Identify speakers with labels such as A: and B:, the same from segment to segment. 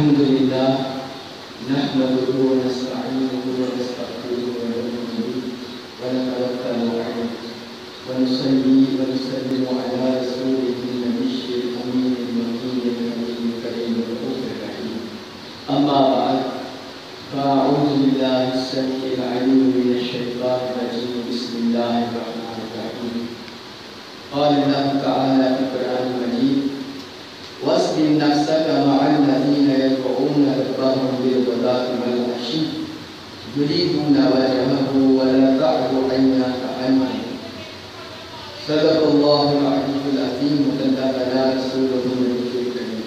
A: الحمد لله نحمده ونستعينه ونستغفره ونؤمن به ونتوكل عليه ونصلي ونسلم على رسوله النبي الأمين المكين الكريم الكريم الرؤوف الرحيم. أما بعد فأعوذ بالله السميع العليم من الشيطان الرجيم. بسم الله الرحمن الرحيم. قال الله تعالى في القرآن المجيد: واصبر نفسك مع الذين يدعون ربهم بالغداة والعشي يريدون وجهه ولا تعد عيناك عنهم. صدق الله العلي العظيم وبلغنا رسوله النبي الكريم.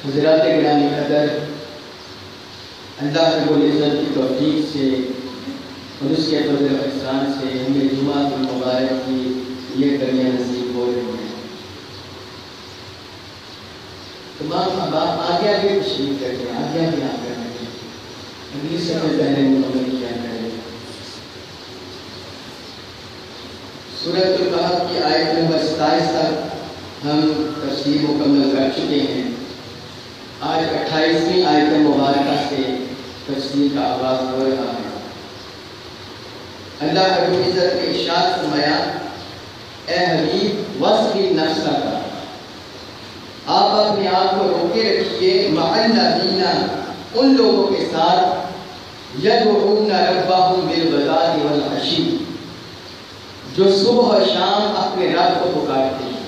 A: حضرات گرامی قدر، اللہ رب العزت کی توفیق سے اور اس کے فضل و احسان سے ہمیں جمعہ المبارک کی یہ گھڑیاں نصیب ہو رہی ہیں. تمام احباب آگے آگے تشریف کرتے ہیں، آگے آگے آپ کرتے ہیں، اگلی سفر پہلے مکمل کیا کریں. سورۃ الکہف کی آیت نمبر 27 تک ہم تفسیر مکمل کر چکے ہیں. آج 28ویں آیت مبارکہ سے تفسیر کا آغاز ہو رہا ہے. اللہ رب العزت نے ارشاد فرمایا: اے حبیب واصبر نفسک، آپ اپنے آپ کو روکے رکھیے، مع الذین، ان لوگوں کے ساتھ، یدعون ربہم بالغداۃ والعشی، جو صبح و شام اپنے رب کو پکارتے ہیں.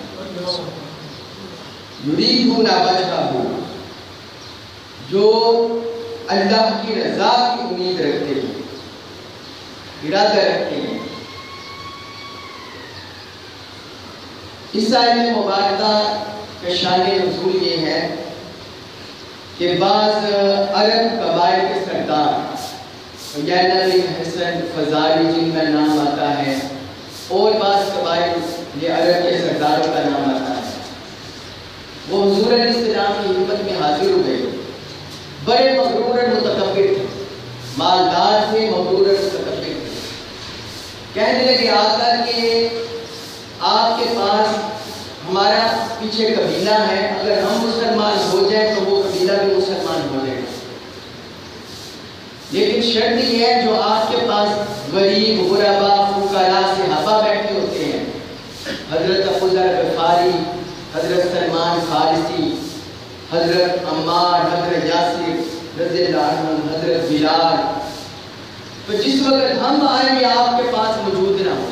A: یریدون وجہہ، جو اللہ کی رضا کی امید رکھتے ہیں، ارادہ رکھتے ہیں. اس آیت مبارکہ کا شان نزول یہ ہے کہ بعض عرب قبائل کے سردار یعنی حسن فزاری جن کا نام آتا ہے، اور بعض قبائل یہ عرب کے سرداروں کا نام آتا ہے، وہ حضور علیہ السلام کی خدمت میں حاضر ہوئے. بڑے مغرور اور متکبر تھے، مالدار تھے، مغرور اور متکبر تھے. کہنے لگے آ کر کہ آپ کے پاس ہمارا پیچھے قبیلہ ہے، اگر ہم مسلمان ہو جائیں تو وہ قبیلہ بھی مسلمان ہو جائے، لیکن شرط یہ ہے جو آپ کے پاس غریب، غربا، فقراء، صحابہ بیٹھے ہوتے ہیں، حضرت ابو ذر غفاری، حضرت سلمان فارسی، حضرت عمار، حضرت یاسر رضی اللہ عنہ، حضرت بلال، تو جس وقت ہم آئیں گے آپ کے پاس موجود نہ ہو،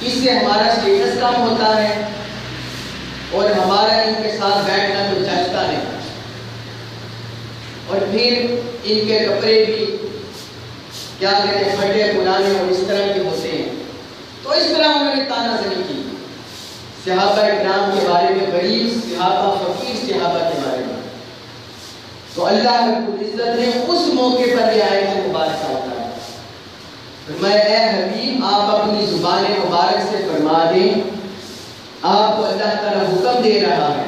A: اس سے ہمارا سٹیٹس کم ہوتا ہے اور ہمارا ان کے ساتھ بیٹھنا تو جچتا نہیں، اور پھر ان کے کپڑے بھی کیا کہتے ہیں پھٹے پرانے اور اس طرح کے ہوتے ہیں. تو اس طرح انہوں نے تانا زنی کی صحابہ کرام کے بارے میں، غریب صحابہ، فقیر صحابہ کے بارے میں. تو اللہ رب العزت نے اس موقع پر یہ آیت مبارکہ اتاری. میں اے حبیب آپ اپنی زبان مبارک سے فرما دیں، آپ کو اللہ تعالیٰ حکم دے رہا ہے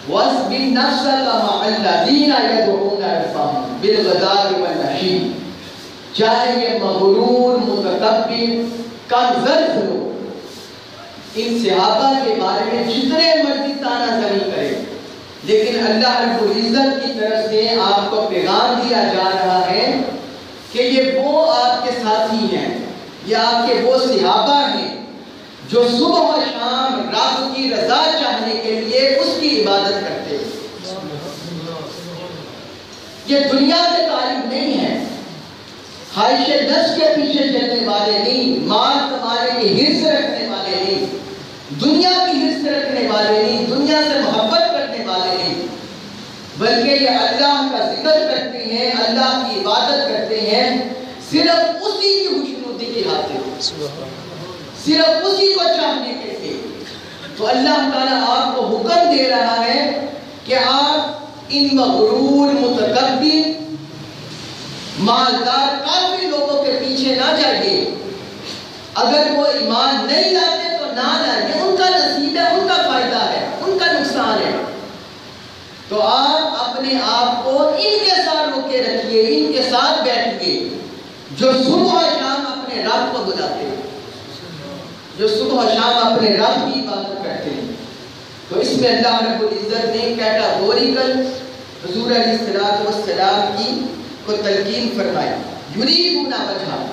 A: وَاصْبِرْ نَفْسَكَ مَعَ الَّذِينَ يَدْعُونَ رَبَّهُمْ بِالْغَدَاةِ وَالْعَشِيِّ، چاہے یہ مغرور، متکبر، کمزرف لوگ ان صحابہ کے بارے میں جتنے مرضی تانا زنی کرے، لیکن اللہ رب العزت کی طرف سے آپ کو پیغام دیا جا رہا ہے کہ یہ وہ آپ کے ساتھی ہیں، یہ آپ کے وہ صحابہ ہیں جو صبح و شام رب کی رضا چاہنے کے لیے اس کی عبادت کرتے ہیں. یہ دنیا کے طالب نہیں ہیں، خواہش نفس کے پیچھے چلنے والے نہیں، مال کمانے کی حرص رکھنے والے نہیں، دنیا کی حرص رکھنے والے نہیں، دنیا سے محبت کرنے والے نہیں، بلکہ یہ اللہ کا ذکر کرتے ہیں، اللہ کی عبادت کرتے ہیں، صرف اسی کی خوشنودی کی خاطر، صرف اسی کو چاہنے کے لیے. تو اللہ تعالیٰ آپ کو حکم دے رہا ہے کہ آپ ان مغرور، متکبر، مالدار، کافی لوگوں کے پیچھے نہ جائیے. اگر وہ ایمان نہیں لاتے تو نہ لائیے، ان کا نصیب ہے، ان کا فائدہ ہے، ان کا نقصان ہے. تو آپ اپنے آپ کو ان کے ساتھ روکے رکھیے، ان کے ساتھ بیٹھیے جو صبح و شام اپنے رب کو بلاتے ہیں، جو صبح و شام اپنے رب کی عبادت کرتے ہیں. تو اس میں اللہ رب العزت نے کیٹاگوری کھول کر حضور علیہ السلام کی کو تلقین فرمائی. یریدون وجہہ.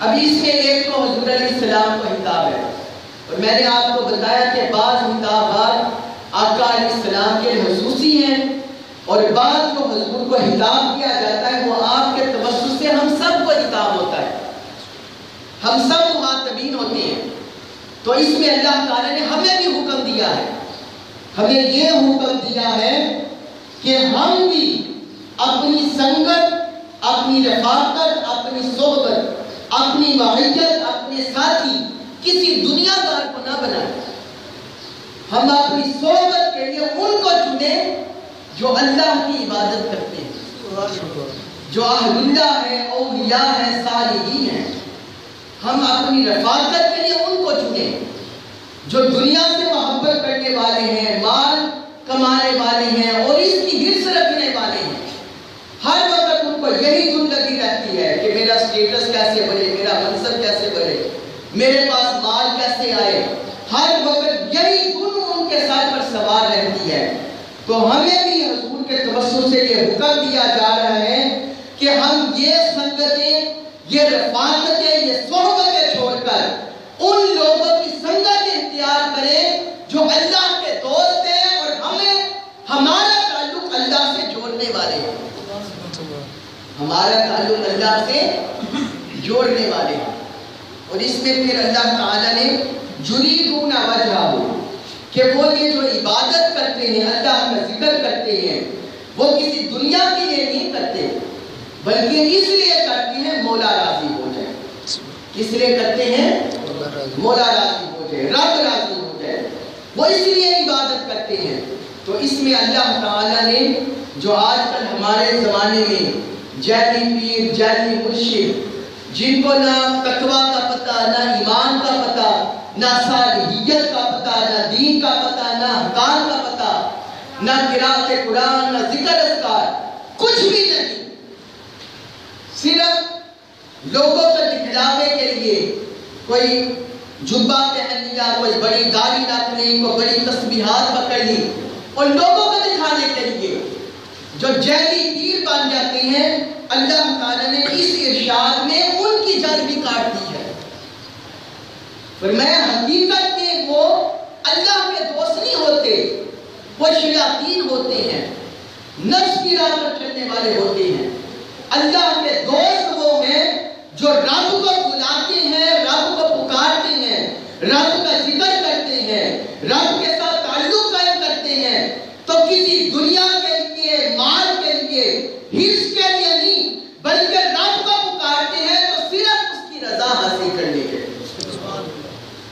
A: ابھی اس میں ایک تو حضور علیہ السلام کو خطاب ہے، اور میں نے آپ کو بتایا کہ بعض خطابات آقا علیہ السلام کے خصوصی ہیں، اور بعض جو حضور کو خطاب کیا جاتا ہے وہ آپ کے توسط سے ہم سب کو خطاب ہوتا ہے، ہم سب مخاطبین ہوتے ہیں. تو اس میں اللہ تعالیٰ نے ہمیں بھی حکم دیا ہے، ہمیں یہ حکم دیا ہے کہ ہم بھی اپنی سنگت، اپنی رفاقت، اپنی صحبت، اپنی معیت، اپنے ساتھی کسی دنیا دار کو نہ بنائیں. ہم اپنی صحبت کے لیے ان کو چنیں جو اللہ کی عبادت کرتے ہیں، جو اہل اللہ ہیں، اولیاء ہیں، صالحین ہیں. ہم اپنی رفاقت کے لیے ان کو چنیں جو دنیا سے محبت کرنے والے ہیں، مال کمانے والے ہیں اور اس کی حرص رکھنے والے ہیں. ہر وقت ان کو یہی دھن لگی رہتی ہے کہ میرا اسٹیٹس کیسے بڑھے، میرا منصب کیسے بڑھے، میرے پاس مال کیسے آئے. ہر وقت یہی دھن ان کے سر پر سوار رہتی ہے. تو ہمیں بھی حضور کے توسط سے یہ حکم دیا جا رہا ہے کہ ہم یہ سنگتیں، یہ رفاقتیں، یہ صحبتیں چھوڑ کر ان لوگوں کی سنگت اختیار کریں جو اللہ کے دوست ہیں اور ہمیں ہمارا تعلق اللہ سے جوڑنے والے ہیں، ہمارا تعلق اللہ سے جوڑنے والے ہیں. اور اس میں پھر اللہ تعالیٰ نے یریدون وجہہ، کہ وہ یہ جو عبادت کرتے ہیں، اللہ کا ذکر کرتے ہیں، وہ کسی دنیا کے لیے نہیں کرتے بلکہ اس لیے کرتے ہیں مولا راضی ہو جائے. کس لیے کرتے ہیں؟ مولا راضی ہو جائے، رب راضی ہو جائے. وہ اس لیے عبادت کرتے ہیں. تو اس میں اللہ تعالیٰ نے جو آج کل ہمارے زمانے میں جعلی پیر، جعلی مرشد، جن کو نہ تقویٰ کا پتہ، نہ ایمان کا پتہ، نہ صالحیت کا پتہ، نہ دین کا پتہ، نہ احکام کا پتہ، نہ قرأت قرآن، نہ ذکر اذکار، کچھ بھی نہیں. صرف لوگوں کو دکھلاوے کے لیے کوئی جبہ پہن لیا، کوئی بڑی داڑھی رکھ لی، کوئی بڑی تسبیحات پکڑ لی، اور لوگوں کو دکھانے کے لیے جو جعلی پیر بن جاتے ہیں. اللہ تعالیٰ نے اس ارشاد میں ان کی جڑ بھی کاٹ دی ہے. فرمایا حقیقت میں وہ اللہ کے دوست نہیں ہوتے، وہ شیاطین ہوتے ہیں، نفس کی راہ پر چلنے والے ہوتے ہیں. اللہ کے دوست وہ ہیں جو رب کو بلاتے ہیں، رب کو پکارتے ہیں، رب کا ذکر کرتے ہیں، رب کے ساتھ تعلق قائم کرتے ہیں. تو کسی دنیا کے لیے، مال کے لیے، حرص کے لیے نہیں، بلکہ رب کو پکارتے ہیں تو صرف اس کی رضا حاصل کرنے کے لیے،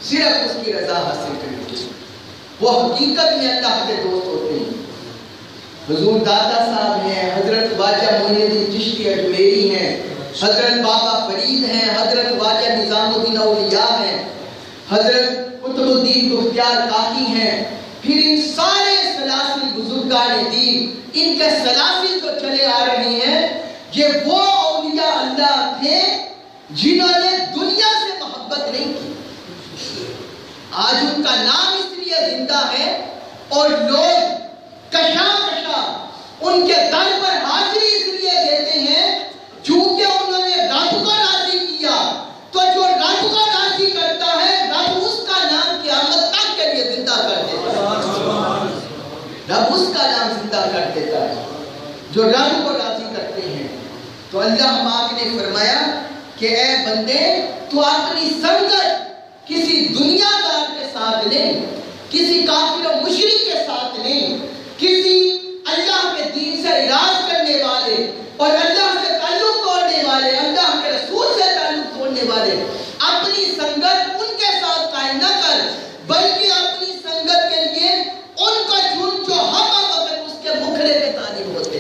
A: صرف اس کی رضا حاصل کرنے کے لیے. وہ حقیقت میں اللہ کے دوست ہوتے ہیں. حضور داتا صاحب ہیں، حضرت خواجہ معین الدین چشتی اجمیری ہیں، حضرت بابا فرید ہیں، حضرت خواجہ نظام الدین اولیاء ہیں، حضرت قطب الدین بختیار کاکی ہیں. پھر ان سارے سلاسل بزرگان دین، ان کے سلاسل جو چلے آ رہے ہیں، یہ وہ اولیاء اللہ تھے جنہوں نے دنیا سے محبت نہیں کی. آج ان کا نام اس لیے زندہ ہے اور لوگ کشا کشا ان کے در پر حاضری اس لیے دیتے ہیں چونکہ انہوں نے رب کو راضی کیا. تو جو رب کو راضی کرتا ہے، رب اس کا نام قیامت تک کے لیے زندہ کر دیتا ہے. رب اس کا نام زندہ کر دیتا ہے جو رب کو راضی کرتے ہیں. تو اللہ پاک نے فرمایا کہ اے بندے، تو اپنی سنگت کسی دنیا دار کے ساتھ نہیں، کسی کافر و مشرک کے ساتھ نہیں، کسی اللہ کے دین سے اعراض کرنے والے اور اللہ سے تعلق توڑنے والے، اللہ کے رسول سے تعلق توڑنے والے، اپنی سنگت ان کے ساتھ قائم نہ کر، بلکہ اپنی سنگت کے لیے ان کو چن جو ہم وقت اس کے مکھڑے کے طالب ہوتے،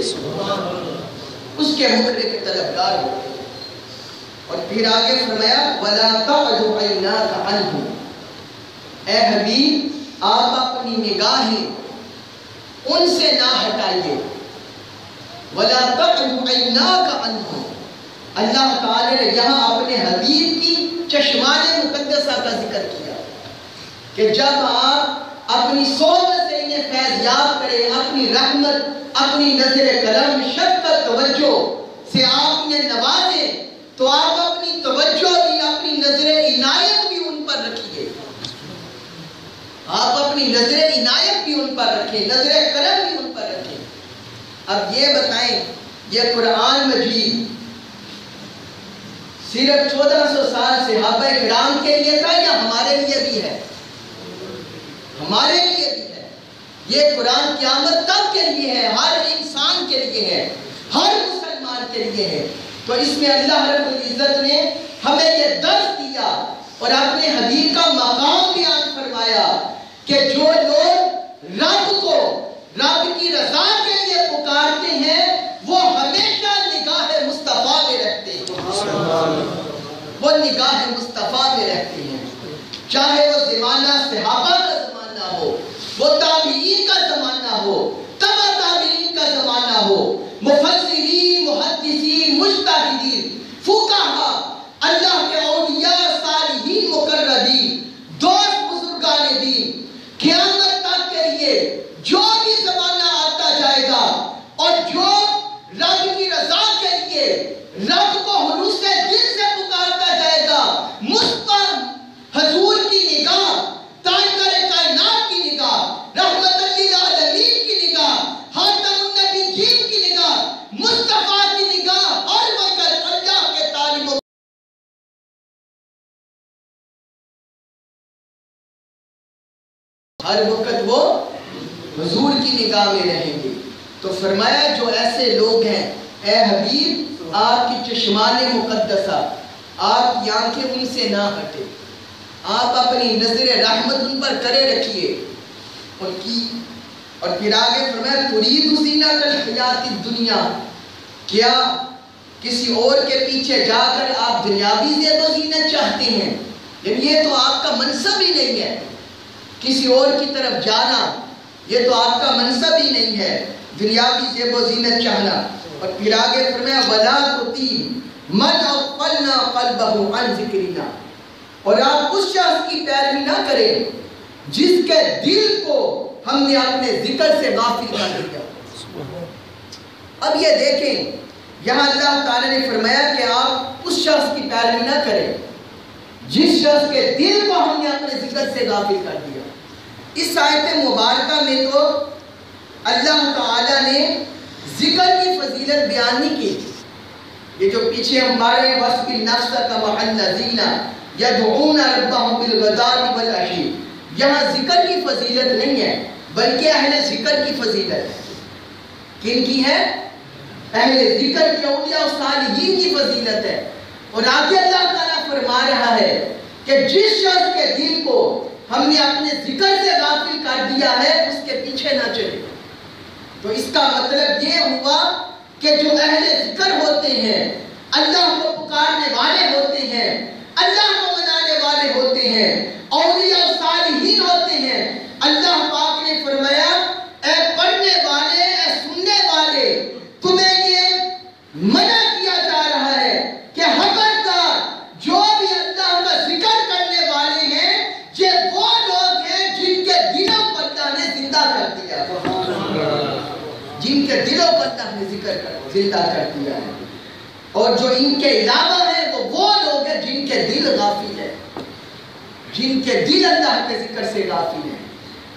A: اس کے مکھڑے کے طلبگار ہوتے. اور پھر آگے فرمایا وَلَا تَعْدُ عَيْنَاكَ عَنْهُمْ، اے حبیب آپ اپنی نگاہیں ان سے نہ ہٹائیے. وَلَا تَعْدُ عَيْنَاكَ عَنْهُمْ، اللہ تعالی نے یہاں اپنے حبیب کی چشمان مقدسہ کا ذکر کیا کہ جب آپ اپنی صحبت سے انہیں فیض یاب کرے، اپنی رحمت، اپنی نظر کرم، شفقت، توجہ سے آپ انہیں نوازیں، تو آپ اپنی توجہ بھی، اپنی نظر عنایت بھی ان پر رکھیے، آپ اپنی نظر عنایت بھی ان پر رکھیں، نظر کرم بھی ان پر رکھیں۔ اب یہ بتائیں، یہ قرآن مجید صرف 1400 سال صحابہ کرام کے لیے تھا یا ہمارے لیے بھی ہے؟ ہمارے لیے بھی ہے۔ یہ قرآن قیامت تک کے لیے ہے، ہر انسان کے لیے ہے، ہر مسلمان کے لیے ہے۔ تو اس میں اللہ رب العزت نے ہمیں یہ درس دیا اور اپنے حبیب کا مقام بیان فرمایا کہ جو لوگ رب کو، رب کی رضا کے لیے پکارتے ہیں، وہ ہمیشہ نگاہ مصطفیٰ میں رہتے ہیں، وہ نگاہ مصطفیٰ میں رہتے ہیں، چاہے وہ زمانہ صحابہ کا زمانہ ہو، وہ تابعین کا زمانہ ہو، تبع تابعین کا زمانہ ہو، مفسرین، محدثین، مجتہدین، فقہا، اللہ کے اولیاء، صالحین، مقربین، دوست بزرگان دین، قیامت تک کے لیے جو بھی زمانہ آتا جائے گا اور جو رب کی رضا کے لیے رب کو خلوص دل سے پکارتا جائے گا، مصطفیٰ حضور کی نگاہ، تاجدار کائنات کی نگاہ، رحمت للعالمین کی نگاہ، خاتم النبیین کی نگاہ، مصطفیٰ کی نگاہ ہر وقت اللہ کے طالب ہر وقت وہ حضور کی نگاہ میں رہیں گے۔ تو فرمایا جو ایسے لوگ ہیں، اے حبیب آپ کی چشمان مقدسہ، آپ کی آنکھیں ان سے نہ ہٹے، آپ اپنی نظر رحمت ان پر کرے رکھیے ان کی۔ اور پھر آگے فرمایا ترید زینت الحیات الدنیا، کیا کسی اور کے پیچھے جا کر آپ دنیاوی زیب و زینت چاہتے ہیں؟ یعنی یہ تو آپ کا منصب ہی نہیں ہے، کسی اور کی طرف جانا یہ تو آپ کا منصب ہی نہیں ہے، دنیاوی زیب و زینت چاہنا۔ اور پھر آگے فرمایا وَلَا تُطِیعْ مَنْ أَغْفَلْنَا قَلْبَهُ عَنْ ذِکْرِنَا، اور آپ اس شخص کی پیروی نہ کریں جس کے دل کو ہم نے اپنے ذکر سے غافل کر دیا۔ اب یہ دیکھیں، یہاں اللہ تعالیٰ نے فرمایا کہ آپ اس شخص کی پیروی نہ کریں جس شخص کے دل کو ہم نے اپنے ذکر سے غافل کر دیا۔ اس آیت مبارکہ میں تو اللہ تعالیٰ نے ذکر کی فضیلت بیان نہیں کی، یہ جو پیچھے ہم پڑھ رہے ہیں وَاصْبِرْ نَفْسَكَ مَعَ الَّذِينَ يَدْعُونَ رَبَّهُم بِالْغَدَاةِ وَالْعَشِيِّ، یہاں ذکر کی فضیلت نہیں ہے بلکہ اہل ذکر کی فضیلت ہے۔ کن کی ہے؟ اہل ذکر کی، اولیاء و صالحین کی فضیلت ہے۔ اور آگے اللہ تعالیٰ فرما رہا ہے کہ جس شخص کے دل کو ہم نے اپنے ذکر سے غافل کر دیا ہے اس کے پیچھے نہ چلے۔ تو اس کا مطلب یہ ہوا کہ جو اہل ذکر ہوتے ہیں، اللہ کو پکارنے والے ہوتے ہیں، اللہ کو منانے والے ہوتے ہیں، اولیاء و صالحین ہوتے ہیں، اللہ پاک نے فرمایا اے پڑھنے والے، اے سننے والے، تمہیں یہ منع کیا جا رہا ہے کہ خبردار جو بھی اللہ کا ذکر کرنے والے ہیں یہ وہ لوگ ہیں جن کے دلوں کو اللہ نے زندہ کر دیا، جن کے دلوں کو اللہ نے زندہ کر دیا ہے، اور جو ان کے علاوہ ہیں وہ لوگ ہیں جن کے دل غافل ہیں، جن کے دل اللہ کے ذکر سے غافل ہیں۔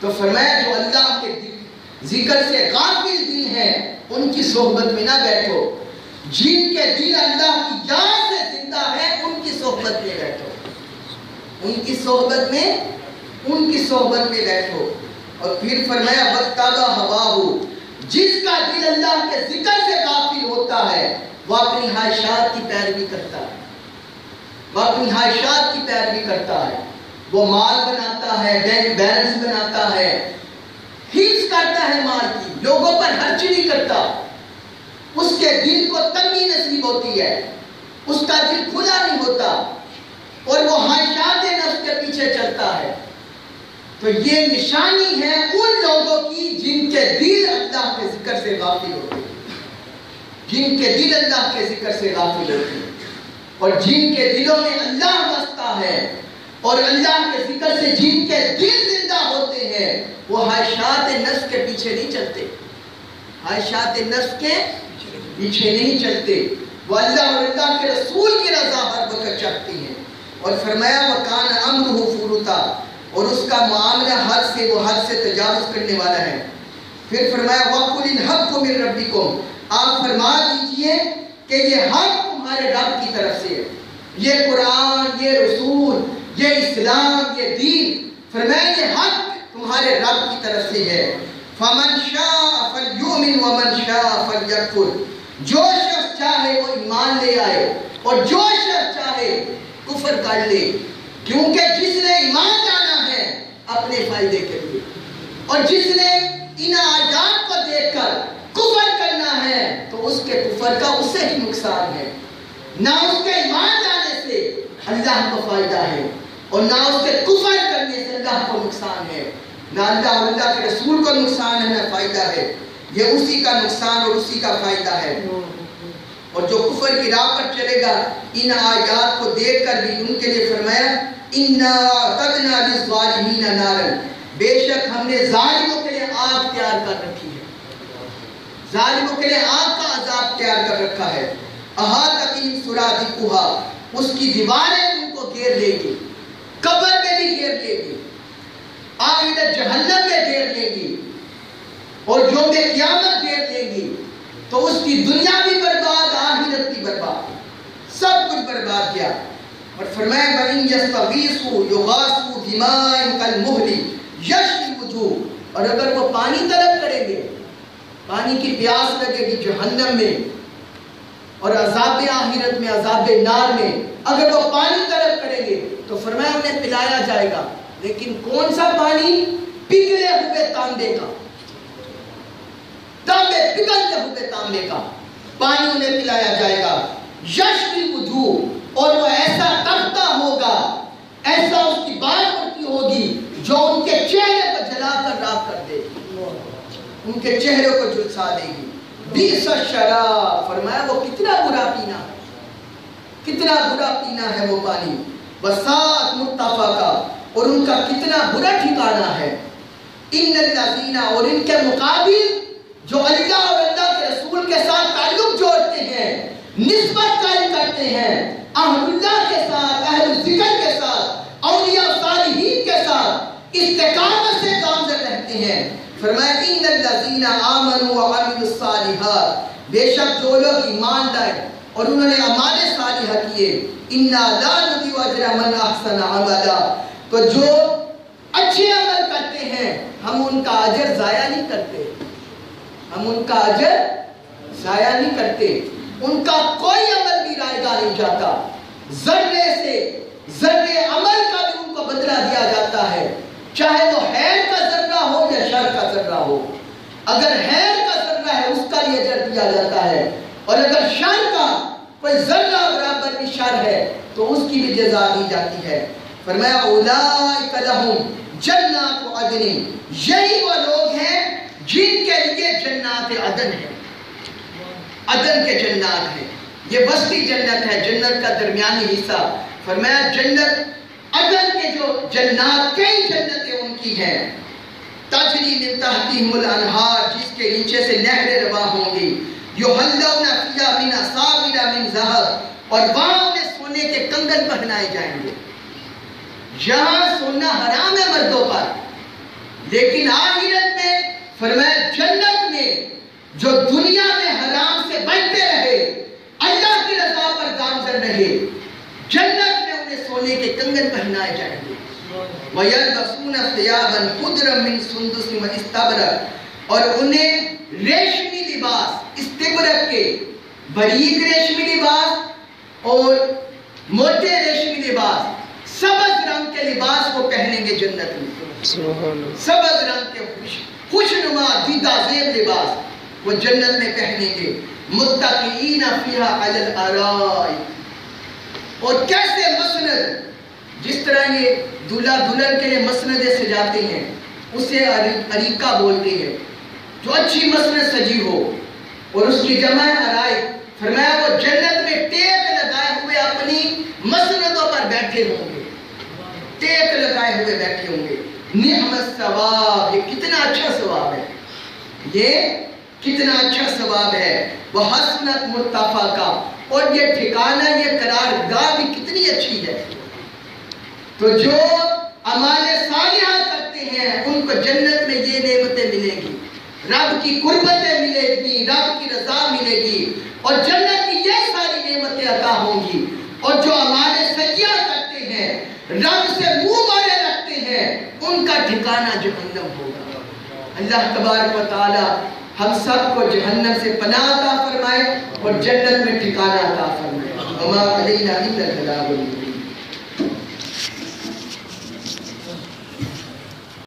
A: تو فرمایا جو اللہ کے ذکر سے غافل دل ہیں ان کی صحبت میں نہ بیٹھو، جن کے دل اللہ کی یاد سے زندہ ہے ان کی صحبت میں بیٹھو، ان کی صحبت میں بیٹھو۔ اور پھر فرمایا وَاتَّبَعَ هَوَاهُ، جس کا دل اللہ کے ذکر سے غافل ہوتا ہے وہ اپنی خواہشات کی پیروی کرتا ہے، وہ اپنی خواہشات کی پیروی کرتا ہے، وہ مال بناتا ہے، بینک بیلنس بناتا ہے، حفظ کرتا ہے مال کی، لوگوں پر خرچ نہیں کرتا، اس کے دل کو تنگی نصیب ہوتی ہے، اس کا دل کھلا نہیں ہوتا اور وہ خواہشات نفس کے پیچھے چلتا ہے۔ تو یہ نشانی ہے ان لوگوں کی جن کے دل اللہ کے ذکر سے غافل ہوتے ہیں، جن کے دل اللہ کے ذکر سے غافل ہوتے ہیں، اور جن کے دلوں میں اللہ بستا ہے، اور اللہ کے ذکر سے جن کے دل زندہ ہوتے ہیں وہ خواہشات نفس کے پیچھے نہیں چلتے، خواہشات نفس کے پیچھے نہیں چلتے، وہ اللہ اور اللہ کے رسول کی رضا ہر وقت چاہتے ہیں۔ اور فرمایا وَكَانَ أَمْرُهُ فُرُطًا، اور اس کا معاملہ حد سے تجاوز کرنے والا ہے۔ پھر فرمایا وَقُلِ الْحَقُّ مِن رَبِّكُمْ، آپ فرما دیجئے کہ یہ حق تمہارے رب کی طرف سے ہے، یہ قرآن، یہ رسول، یہ اسلام، یہ دین، فرمایا یہ حق تمہارے رب کی طرف سے ہے۔ فَمَنْ شَاءَ فَلْيُؤْمِنْ وَمَنْ شَاءَ فَلْيَكْفُرْ، جو شخص چاہے وہ ایمان لے آئے اور جو شخص چاہے کفر کر لے، کیونکہ جس نے ایمان لانا ہے اپنے فائدے کے لیے، اور جس نے ان آیات کو دیکھ کر کفر کرنا ہے تو اس کے کفر کا اسے ہی نقصان ہے، نہ اس کے ایمان لانے سے اللہ کو فائدہ ہے اور نہ اس کے کفر کرنے سے اللہ کو نقصان ہے، نہ اللہ اور اللہ کے رسول کو نقصان ہے نہ فائدہ ہے، یہ اسی کا نقصان اور اسی کا فائدہ ہے۔ اور جو کفر کی راہ پر چلے گا ان آیات کو دیکھ کر بھی ان کے لیے فرمایا اِنَّا أَعْتَدْنَا لِلظَّالِمِينَ نَارًا، بے شک ہم نے ظالموں کے لیے آگ تیار کر رکھی ہے، ظالموں کے لیے آگ کا عذاب تیار کر رکھا ہے۔ أَحَاطَ بِهِمْ سُرَادِقُهَا، اس کی دیواریں ان کو گھیر لے گی، قبر میں بھی گھیر لے گی، آخرت جہنم میں گھیر لے گی، اور یوم قیامت گھیر لے گی، تو اس کی دنیا بھی برباد، آخرت بھی برباد، سب کچھ برباد کیا۔ اور فرمایا وَإِن يَسْتَغِيثُوا يُغَاثُوا بِمَاءٍ كَالْمُهْلِ يَشْوِي الْوُجُوهَ، اور اگر وہ پانی طلب کریں گے، پانی کی پیاس لگے گی جہنم میں اور عذاب آخرت میں، عذاب نار میں، اگر وہ پانی طلب کریں گے تو فرمایا انہیں پلایا جائے گا، لیکن کون سا پانی؟ پگھلے ہوئے تانبے کا، تانبے پگھلتے ہوئے تانبے کا پانی انہیں پلایا جائے گا۔ یشوی الوجوہ، اور وہ ایسا تپتا ہوگا، ایسا اس کی بات کرتی ہوگی جو ان کے چہرے کو جلا کر راکھ کر دے گی، ان کے چہرے کو جھلسا دے گی۔ بئس الشراب، فرمایا وہ کتنا برا پینا ہے، کتنا برا پینا ہے وہ پانی۔ وساءت مرتفقا، اور ان کا کتنا برا ٹھکانہ ہے۔ ان الذین، اور ان کے مقابل جو اللہ اور اللہ کے رسول کے ساتھ تعلق جوڑتے ہیں، نسبت قائم کرتے ہیں، اہل اللہ کے ساتھ، اہل ذکر کے ساتھ، اولیاء صالحین کے ساتھ استقامت سے گامزن رہتے ہیں۔ فرمایا ان الذین آمنوا وعملوا الصالحات، بے شک جو لوگ ایمان لائے اور انہوں نے اعمال صالحہ کیے، انا لا نضیع اجر من احسن عملا، تو جو اچھے عمل کرتے ہیں ہم ان کا اجر ضائع نہیں کرتے، ہم ان کا اجر ضائع نہیں کرتے، ان کا کوئی عمل بھی رائے گا نہیں جاتا، ذرے سے ذرے عمل کا بھی ان کو بدلہ دیا جاتا ہے، چاہے وہ خیر کا ذرہ ہو یا شر کا ذرہ ہو۔ اگر خیر کا ذرہ ہے اس کا بھی اجر دیا جاتا ہے، اور اگر شر کا کوئی ذرہ برابر بھی شر ہے تو اس کی بھی جزا دی جاتی ہے۔ فرمایا اولئک لہم جنات عدن، یہی وہ لوگ ہیں جن کے لیے جنات عدن ہے، عدن کے جنات ہیں، یہ وسطی جنت ہے، جنت کا درمیانی حصہ۔ فرمایا جنت عدن کے جو جنات، کئی جنتیں ان کی ہیں، تجری من تحتہم الانہار، جس کے نیچے سے نہریں رواں ہوں گی، یحلون فیہا من اساور من ذہب، اور وہاں انہیں سونے کے کنگن پہنائے جائیں گے۔ یہاں سونا حرام ہے مردوں پر، لیکن آخرت میں فرمایا جنت میں جو دنیا میں حرام سے بچتے رہے، اللہ کی رضا پر گامزن رہے، جنت میں انہیں سونے کے کنگن پہنائے جائیں گے۔ وَيَلْبَسُونَ ثِيَابًا خُضْرًا مِّن سُندُسٍ وَإِسْتَبْرَقٍ، اور انہیں ریشمی لباس، استبرق کے باریک ریشمی لباس اور موٹے ریشمی لباس، سبز رنگ کے لباس کو پہنیں گے جنت میں، سبز رنگ کے خوشنما دیدہ زیب لباس وہ جنت میں پہنیں گے۔ متقئین فیہا علی الارائک، اور کیسے مسند، جس طرح یہ دلہا دلہن کے لیے مسندیں سجاتے ہیں اسے عریقہ بولتے ہیں، جو اچھی مسند سجی ہو، اور اس کی جمع ارائک، فرمایا وہ جنت میں ٹیک لگائے ہوئے اپنی مسندوں پر بیٹھے ہوں گے، ٹیک لگائے ہوئے بیٹھے ہوں گے. نعم الثواب، یہ کتنا اچھا ثواب ہے، یہ کتنا اچھا ثواب ہے. وحسنت مرتفقہ، اور یہ ٹھکانہ، یہ قرارگاہ بھی کتنی اچھی ہے. تو جو اعمال صالحہ کرتے ہیں ان کو جنت میں یہ نعمتیں ملیں گی، رب کی قربتیں ملے گی، رب کی رضا ملے گی، اور جنت کی یہ ساری نعمتیں عطا ہوں گی. اور جو اعمال سیئہ کرتے ہیں، رب سے منہ مارے رکھتے ہیں، ان کا ٹھکانہ جہنم ہوگا. اللہ تبارک و تعالی ہم سب کو جہنم سے پناہ عطا فرمائے اور جنت میں ٹھکانہ عطا فرمائے. وما علینا الا البلاغ المبین.